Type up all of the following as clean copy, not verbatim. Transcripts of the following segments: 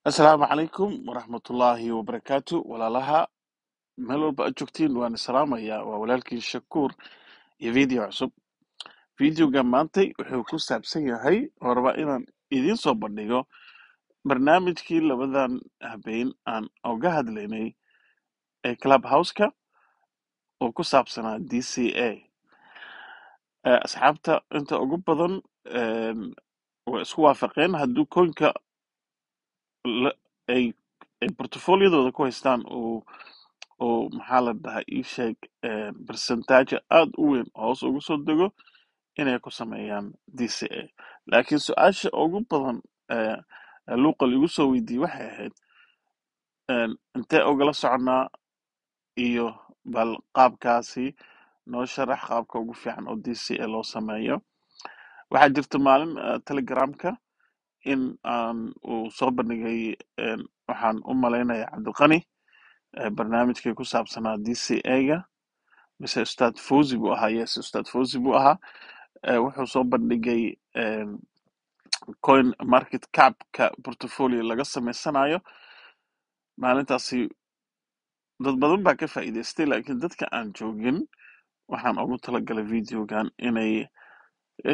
asalaamu calaykum waraxmatullaahi wabarakaatu walaalaha meel walba aad joogtiin waan salaamayaa waa walaalkii shakuur iyo video cusub videoga maantay wuxuu ku saabsan yahay oo rabaa inaan idiin soo bandhigo barnaamijkii labadan habeen aan oga hadlaynay ee clubhouse-ka oo ku saabsanaa DCA. Asxaabta inta ugu badan way isku waafaqeen hadduu koynka ay portfoliyadooda ku haystaan oo maxaa la dhahaa ii sheeg percentage aad u weyn hoos ugu soo dego inay ku sameeyaan DCA. laakiin su-aasha ugu badan luuqa lagu soo weydiiyey waxay ahayd intee ogala soconaa iyo bal qaabkaasi noo sharax qaabka ugu fiican oo DCA loo sameeyo. waxaa jirta maalin telegramka in uu soo bandhigay waxaan u malaynayaa cabdiqani barnaamijkii ku saabsanaa DCA-ga mise ustaad Fawzi buu ahaa. Yes, ustaad Fawzi buu ahaa. wuxuu soo bandhigay coin market cap-ka portfolio laga sameysanayo. maalintaasi dad badan baa ka faa'iidaystay, laakiin dadka aan joogin waxaan ugu talagalay videogan inay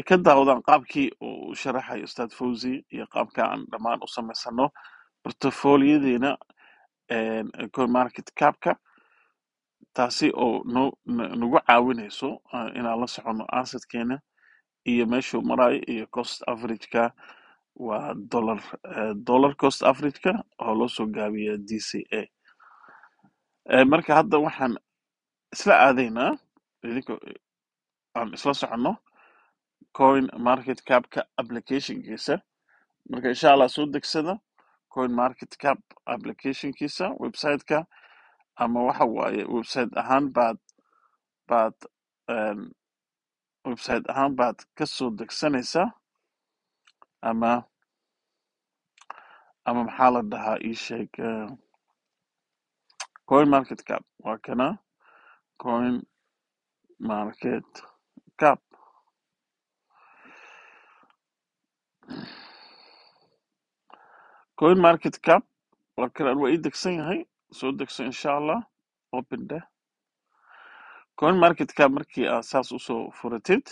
ka daawadaan qaabkii uu u sharaxay ustaad Fawzi iyo qaabka aan dhammaan u sameysano portfoliyadiina coin market cap-ka, taasi oo nagu caawinayso inaan la socono assetkeena iyo meeshuu marayo iyo cost average-ka waa dollar cost average-ka oo loo soo gaabiya DCA. marka hadda waxaan isla aadaynaa idinka aan isla soconno coin market cap-ka application-kiisa. marka insha allah soo degsada coin market cap application-kiisa website-ka, ama waxa waaye website ahaan baad kasoo degsanaysaa, ama maxaa la dhahaa ii sheeg coin market cap waa kana coin market cap. coin market cap waa kana waa ii degsan yahay. soo degso insha allah, open deh. coin market cap markii aad saas usoo furatid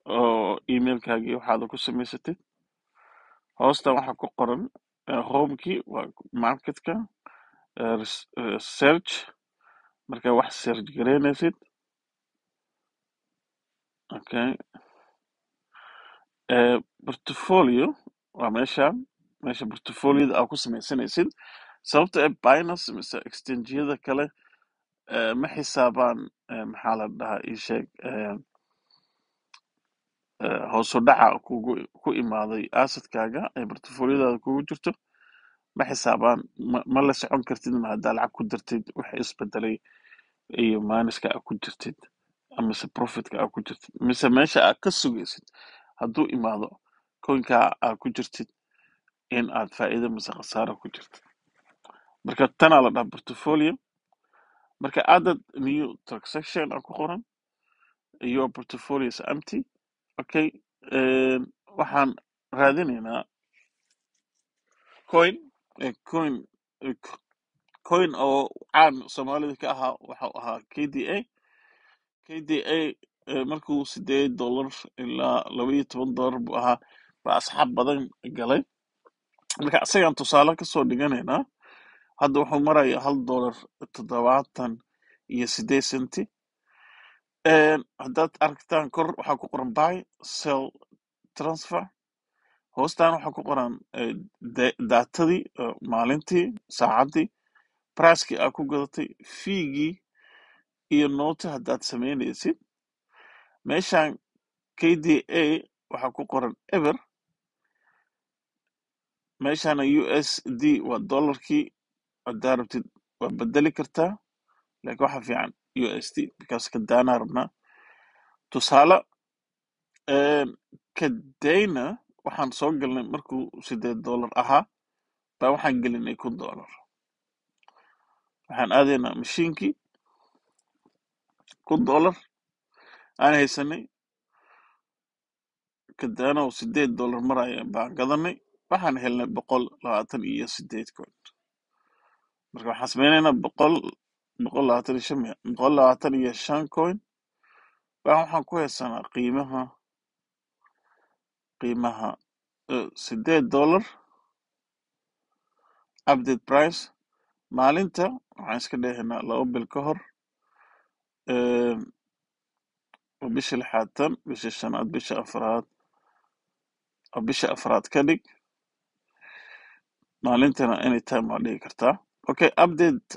oo emailkaagii waxaad ku samaysatid, hoosta waxaa ku qoran homekii waa marketka, search markaa wax search gareynaysid. okay, portfolio waa meesha portfolioda aad ku samaysanaysid. sababta ee Binance mise exchange-yada kale ma xisaabaan maxaa la dhahaa ii sheeg hoos u dhaca ku imaaday assetkaaga ee portfoliyadaada kugu jirto, ma xisaabaan. ma la socon kartid ma haddaa lacag ku dirtid waxa isbedelay iyo minuska aad ku jirtid, mise profitka aad ku jirtid, mise meesha aad ka sugaysid hadduu imaado coinka aad ku jirtid in aad faa'iido mise khasaaro ku jirtid. marka tanaa la dhaha portfolio. marka added new transaction aan ku qoran your portfolio is empty. okay, waxaan raadinaynaa coin oo caan soomaalida ka ahaa. waxau ahaa KDA. markuu $8 ilaa $12 buu ahaa baa asxaab badan galay. marka isagaan tusaale kasoo dhiganaynaa. hadda wuxuu maraya $1.78. haddaad aragtaan kor waxaa ku qoran buy sell transfer. hoostaan waxaa ku qoran daatadii maalintii, saacaddii, pricekii aad ku gadatay, fiigii iyo noota haddaad samaynaysid. meeshaan KDA waxaa ku qoran eber. meeshaana USD waa dollarkii. haddaa rabtid waa bedeli kartaa, laakiin waxa fiican USD because kadaanaa rabnaa. tusaale kadayna waxaan soo galnay markuu $8 ahaa baa waxaan gelinay $1. waxaan aadaynaa mashiinkii $1 aan haysanay, kadaana oo $8 maraya baan gadanay. waxaan helnay 128 coin. marka waxaan sameynaynaa 125 coin waxaan ku haysanaa qiimaha $8 update price. maalinta waxaan iska dhehaynaa 2 bil ka hor, oo bisha 6, bisha 5, bisha 4, oo bisha 4 ka dhig. maalintana anytime waa dhigi kartaa. Okay, update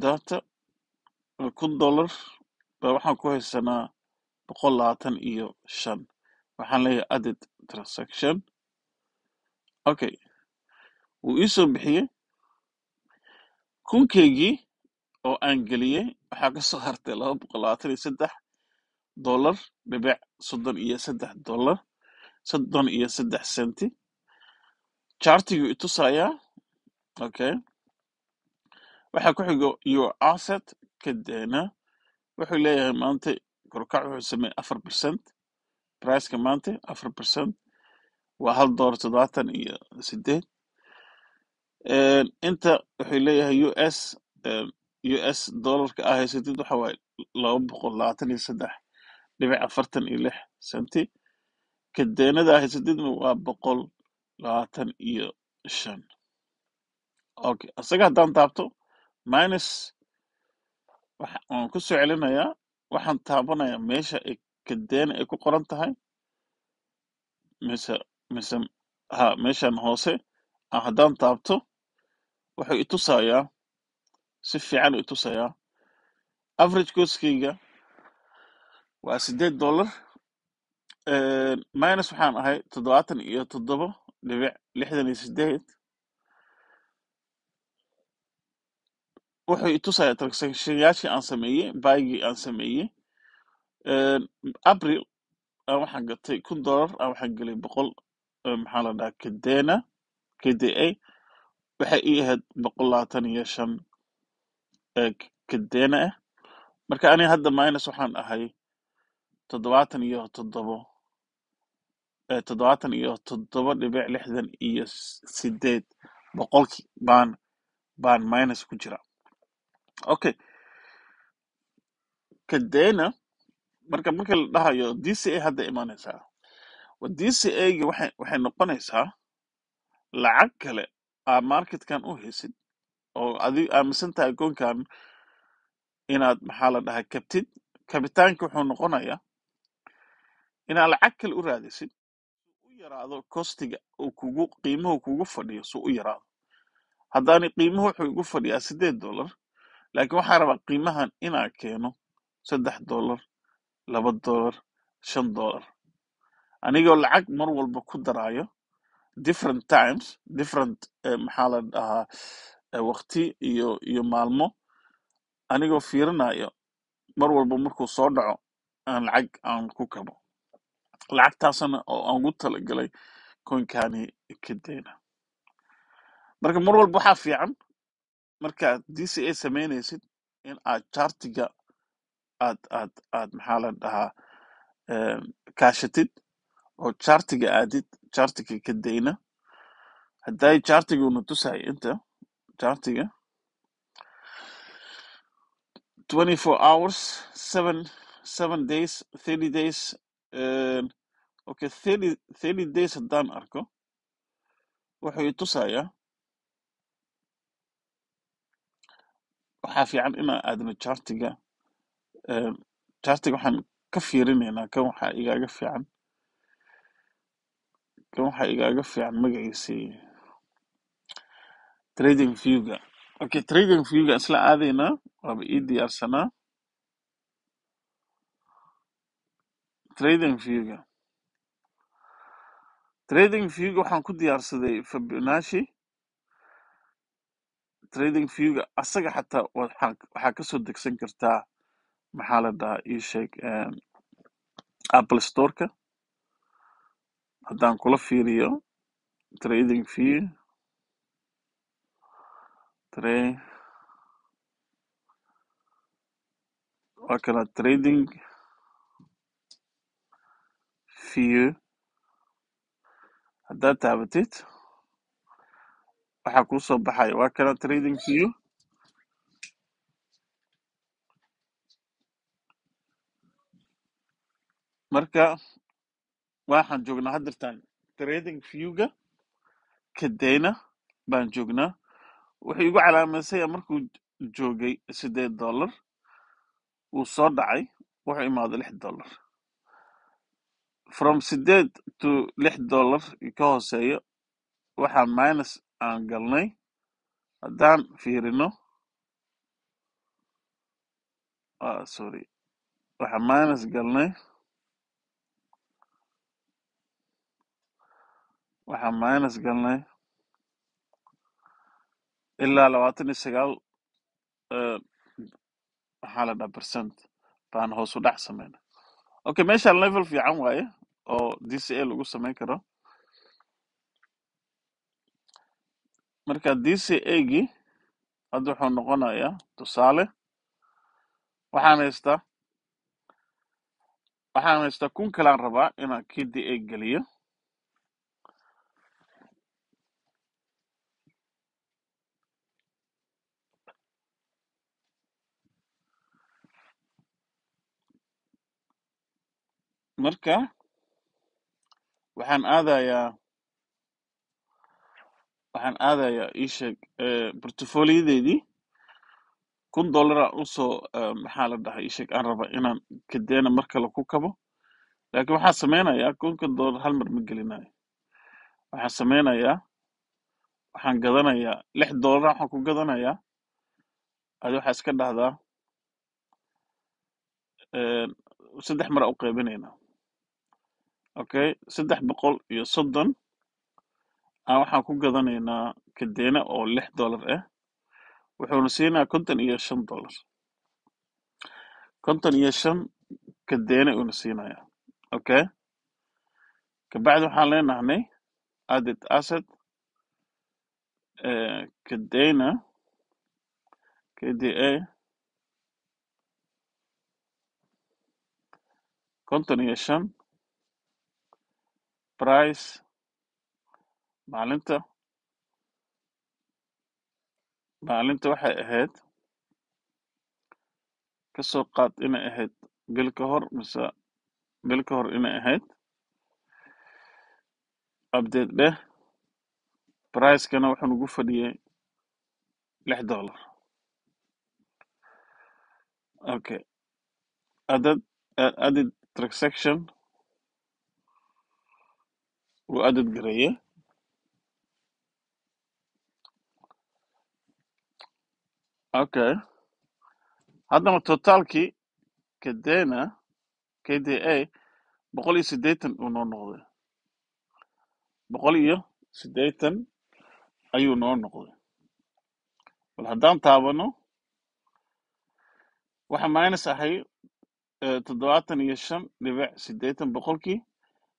data $1,000 baa waxaan ku haysanaa 125. waxaan leeyahay added transaction. Okay, wuu ii soo bixiyey kunkeygii oo aan geliyey, waxaa ka soo hartay $223.33 senti. chartiguu itusayaa. Okay, waxaa ku xigo your asset kadena wuxuu leeyahay maanta korkac wuxuu sameeyey 4%. priceka maanta 4% waa $1.78. inta wuxuu leeyahay US dollarka aa haysatid waxa waaye 223.46 senti. kadeenada aa haysatidna waa 125. okay, asaga haddaan taabto minus waan ku soo celinayaa. waxaan taabanayaa meesha kadeena ay ku qoran tahay, mise meeshan hoose. haddaan taabto wuxuu itusayaa, si fiican u itusayaa average costkeyga waa $8. minus waxaan ahay 77.68. wuxuu itusayaa transactionyaashii aan sameeyey, baygii aan sameeyey. april waxaan gatay $1. waxaan geliyay 100 maxaa la dhahaa kadena KDA. waxay ii ahayd 125 kadena ah. marka aniga hadda minus waxaan ahay 77.68 boqolkii baan minus ku jira. okay, kadena marka la dhahayo DCA hadda imaanaysaa. DCA-ga waxay noqonaysaa lacag kale aa marketkan u haysid, oo adiga aaminsan tahay akoonkan inaad maxaa la dhahaa kabtid. kabitaanka wuxuu noqonayaa inaad lacag kale u raadisid, u yaraado kostiga qiimuhu kugu fadhiyo, su u yaraado. haddaani qiimuhu wuxuu igu fadhiyaa $8, laakiin waxaan rabaa qiimahan inaan keeno $3, $2, $5, anigoo lacag mar walba ku daraayo different times, different maxaa la dhahaa waqti iyo maalmo, anigoo fiirinayo mar walba markuu soo dhaco aan lacag aan ku kabo. lacagtaasna oo aan ugu talagalay coinkani kadena. marka mar walba waxaa fiican markaad DCA sameynaysid in aad chartiga aad maxaa la dhahaa kaashatid oo chartiga aadid, chartiga kadena. hadday chartiguna tusahay inta chartiga 24 hours, 7 days, 30 days. okay, 30 days haddaan arko wuxuu itusayaa waxaa fiican inaan aadno chartiga. waxaan ka fiirinaynaa kan waxaa igaaga fiican magaciisii trading viewga. okay, trading viewga isla aadaynaa, waaba ii diyaarsanaa trading viewga waxaan ku diyaarsaday Fibonacci. trading viewga asaga xataa waxaa kasoo degsan kartaa maxaa la dhahaa ii sheeg Apple Store-ka. haddaan kula fiiriyo trading view waa kana trading view haddaad taabatid waxaa kuu soo baxaya waa kana trading view. marka waxaan joognaa haddirtaan trading viewga kadena baan joognaa. wuxuu igu calaamaysaya markuu joogay $8 wuu soo dhacay wuxuu imaaday $6 from 8 to $6 ka hooseeyo waxaa minus aan galnay. haddaan fiirino sorry waxaa minus galnay ilaa 29 waxaa la dhaha percent baan hoos u dhac sameynay. okay meeshaan level fiican waaye oo DCA lagu samayn karo. marka DCA-gii hadda wuxuu noqonayaa tusaale waxaan haystaa kun kalaan rabaa inaan KDA geliyo. marka waxaan aadayaa iisheeg portfoliodeydii $1 aan usoo maxaa la dhahay iisheeg aan raba inaan kadena mar kale ku kabo. laakiin waxaan sameynayaa $1 hal mar ma gelinayo. waxaan gadanayaa $6 waxaan ku gadanayaa adi waxaa iska dhahdaa 3 mar u qaybinaynaa. okay 330 aan waxaan ku gadanaynaa kadena oo $6 ah wuxuuna siinayaa $55 55 kadena uuna siinayaa. okay kabacdi waxaan leenahay added asset kadena KDA 55 price maalinta waxay ahayd kasoo qaad inay ahayd bil ka hor mise bil ka hor inay ahayd update dheh pricekana wuxuu nagu fadhiyay $6. okay added transaction wuu added gareeye. okay haddana totaalkii kadena KDA 180 uu noo noqday 180 ayuu noo noqday. bal haddaan taabano waxa minus ahay 75.8 boqolkii.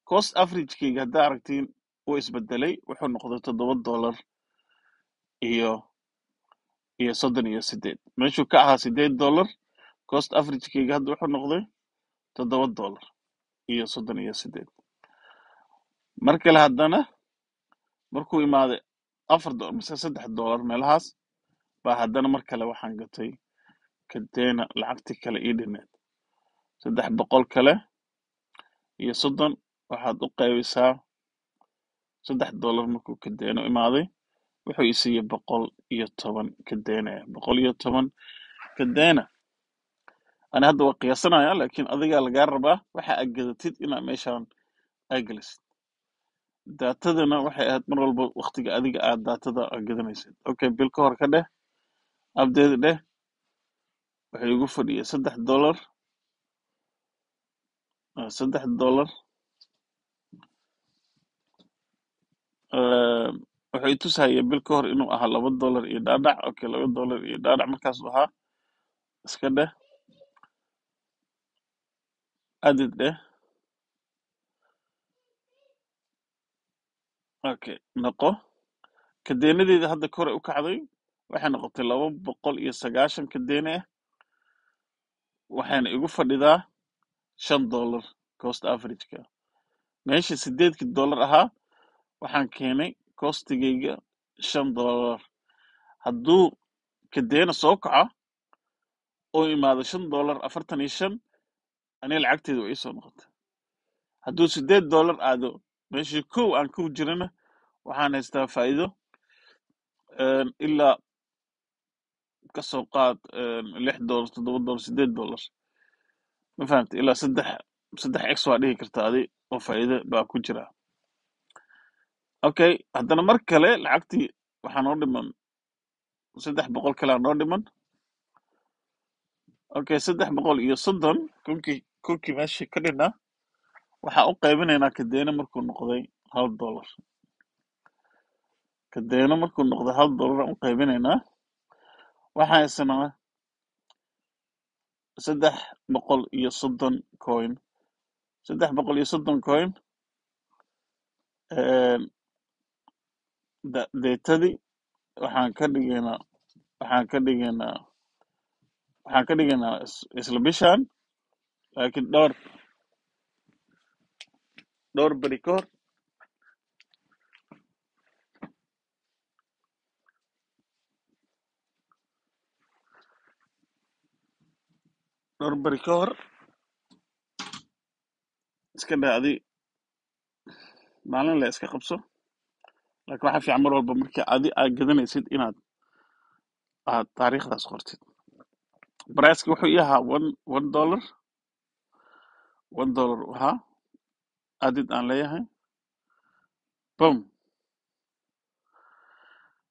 cost averagekeyga haddaa aragtiin uu isbedelay wuxuu noqday $7 iyo 38 meeshuu ka ahaa $8 cost averagekeyga hadda wuxuu noqday $7 iyo 38. mar kale haddana markuu imaaday $4 mise $3 meelahaas baa haddana mar kale waxaan gatay kadena lacagtii kale ii dhineed $300 kale iyo 30 waxaad u qaybisaa $3 markuu kadena imaaday wuxuu i siiyey 110 kadena 110 kadena. ani hadda waa qiyaasanaya laakiin adigaa lagaa rabaa waxa aad gadatid inaa meeshaan aa gelisid. daatadana waxay ahayd mar walba waqtiga adiga aad daatada aad gadanaysid. okay bil ka hor ka dheh update dheh wuxuu igu fadhiyay $3 $3 wuxuu i tusahaya bil ka hor inuu ahaa $2 iyo dhaadhac. okay $2 iyo dhaadhac markaasuu ahaa iska dheh added dheh. okay noqo kadenadeeda hadda kore u kacday waxay noqotay 290 kadena ah waxayna igu fadhidaa $5 cost averageka meesha $8 ahaa waxaan keenay costigayga $5 hadduu kadeena soo kaco oo imaado $5.45 aniga lacagteedu way isoo noqotay hadduu $8 aado meeshii kow aan ku jirana waxaan haystaa faa'iido ilaa kasoo qaad $6 $7 $8 ma fahamta ilaa saddex x waa dhihi karta adi oo faa'iido baa ku jira okay haddana mar kale lacagtii waxaa noo dhiman $300 kalaa noo dhiman okay $330 kunkii meeshii ka dhinaa waxaa u qaybinaynaa kadeena markuu noqday $1 kadeena markuu noqday $1 aan u qaybinaynaa waxaan haysanaa 330 coin 330 coin deetadii waxaan ka dhigaynaa isla bishaan laakiin dhowr beri ka hor iska dhacdi maalin la iska qabso laakiin waxaa fiican mar walba markii aad gadanaysid inaad taariikhdaas qortid briceka wuxuu ii ahaa $1 ahaa adid aan leeyahay bom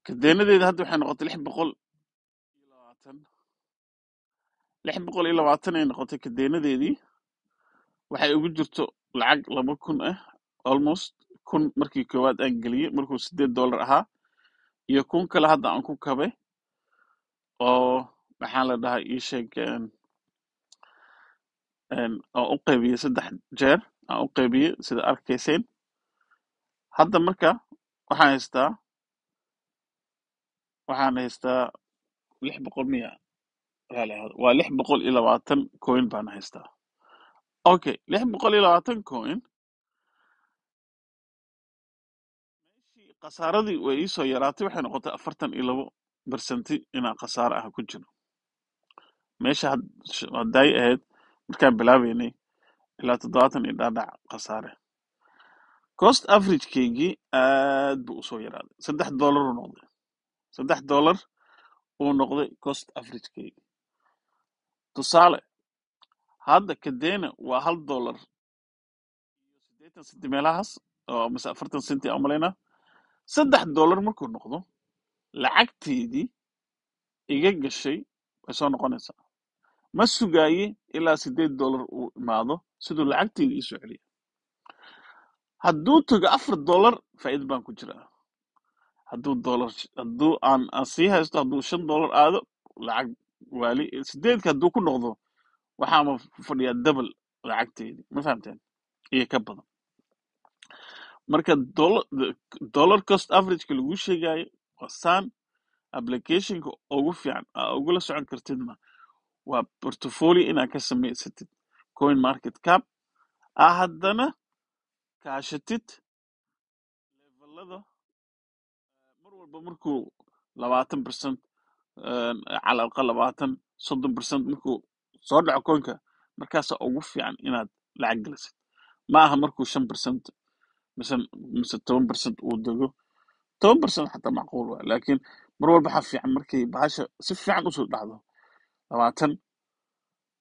kadeenadeeda hadda waxay noqotay $620 ay noqotay kadeenadeedii waxay ugu jirto lacag 2,000 ah almost 1,000 markii koowaad aan geliyey markuu $8 ahaa iyo 1,000 kale hadda aan ku kabay oo maxaa la dhahaa ii sheeg oo u qaybiyey 3 jeer aan u qaybiyey sida arkayseen hadda marka waxaan haystaa 600 miya waa 620 coin baan haystaa okay 620 coin meeshii khasaaradii way ii soo yaraatay waxay noqotay 42% inaan khasaare ah ku jiro meesha hadday ahayd markaan bilaabeynay ilaa 70 iyo dhaadhac khasaare cost average-keygii aad buu usoo yaraaday $3 uu noqday $3 uu noqday cost average-keygi tusaale hadda kadeena waa $1 iyo 80 centi meelahaas oo mise 40 centi aan umalaynaa $3 markuu noqdo lacagteedii iga gashay way soo noqonaysaa ma sugaaye ilaa $8 uu imaado siduu lacagteedii ii soo celiya hadduu tago $4 faa'iido baan ku jiraa hadduu aan sii haysto hadduu $5 aado lacag waali 8 hadduu ku noqdo waxaama fadhiyaa double lacagteedii ma fahamteen iyo ka badan marka dollar cost average-ka lagu sheegayo waa saan applicationka ugu fiican aa ugula socon kartidna waa portfolio inaad ka samaysatid coin market cap haddana kaashatid levelada mar walba markuu 20% cala aqal 20-30% markuu soo dhaco coinka markaasaa ugu fiican inaad lacag gelisid ma aha markuu 5% mise 10% uu dego 10% xataa macquul waa laakiin mar walba waxaa fiican markay bahasha si fiican usoo dhacdo 20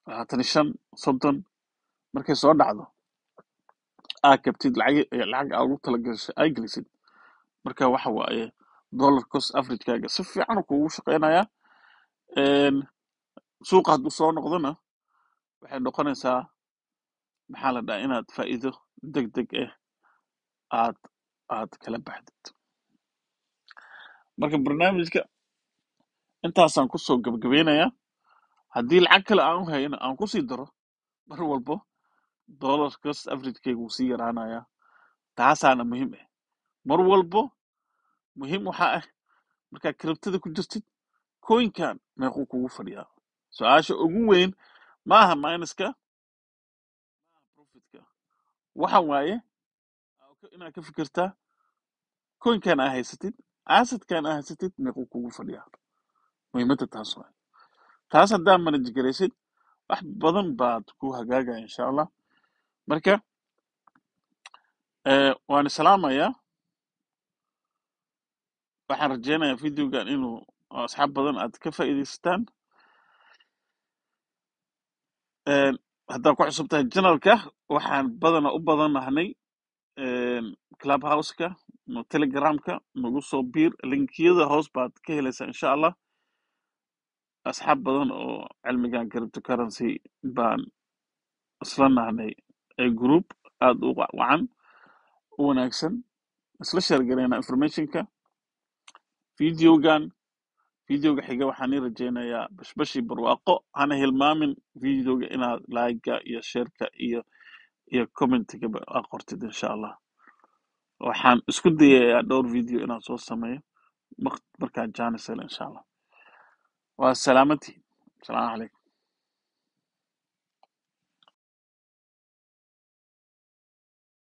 25 30 markay soo dhacdo aa kabtid lacag aa ugu talagashay ay gelisid marka waxa waaye dollar cost average-kaaga si fiican uu kuugu shaqeynayaa suuqa hadduu soo noqdona waxay noqonaysaa maxaa la dhahaa inaad faa'iido degdeg ah aad kala baxdid marka barnaamijka intaasaan kusoo gabagabeynayaa haddii lacag kale aan u hayno aan kusii daro mar walbo dollar cost average-kayga wuu sii yaraanayaa taasaana muhiim ah mar walbo muhiim waxaa ah markaad kriptada ku jirtid coinkan meequu kugu fadhiyaa su-aasha ugu weyn maaha minuska maaha profitka waxa waaye inaad ka fikirtaa coinkan aa haysatid assetkan aa haysatid meequu kugu fadhiyaa muhiimadda taas waay taas haddaa manage garaysid wax badan baad ku hagaagaya insha allah marka waan salaamayaa waxaan rajeynayaa videogan inuu asxaab badan aad ka faa'iidaysataan haddaa ku cusub tahay janalka waxaan badana u badanahnay clubhouse-ka telegramka nagu soo biir linkiyada hoos baad ka helaysaa insha allah asxaab badan oo cilmigan cryptocurrency baan isla nahnay group aad u wacan u wanaagsan isla sheergarayna informationka videoga xiga waxaan ii rajeynayaa bashbashii barwaaqo hana hilmaamin videoga inaad like-ga iyo shareka iyo commentigaba aa qortid insha allah waxaan isku dayayaa dhowr video inaan soo sameeyo markaan jaanis helo insha allah waa salaamantihiin asalaamu calaykum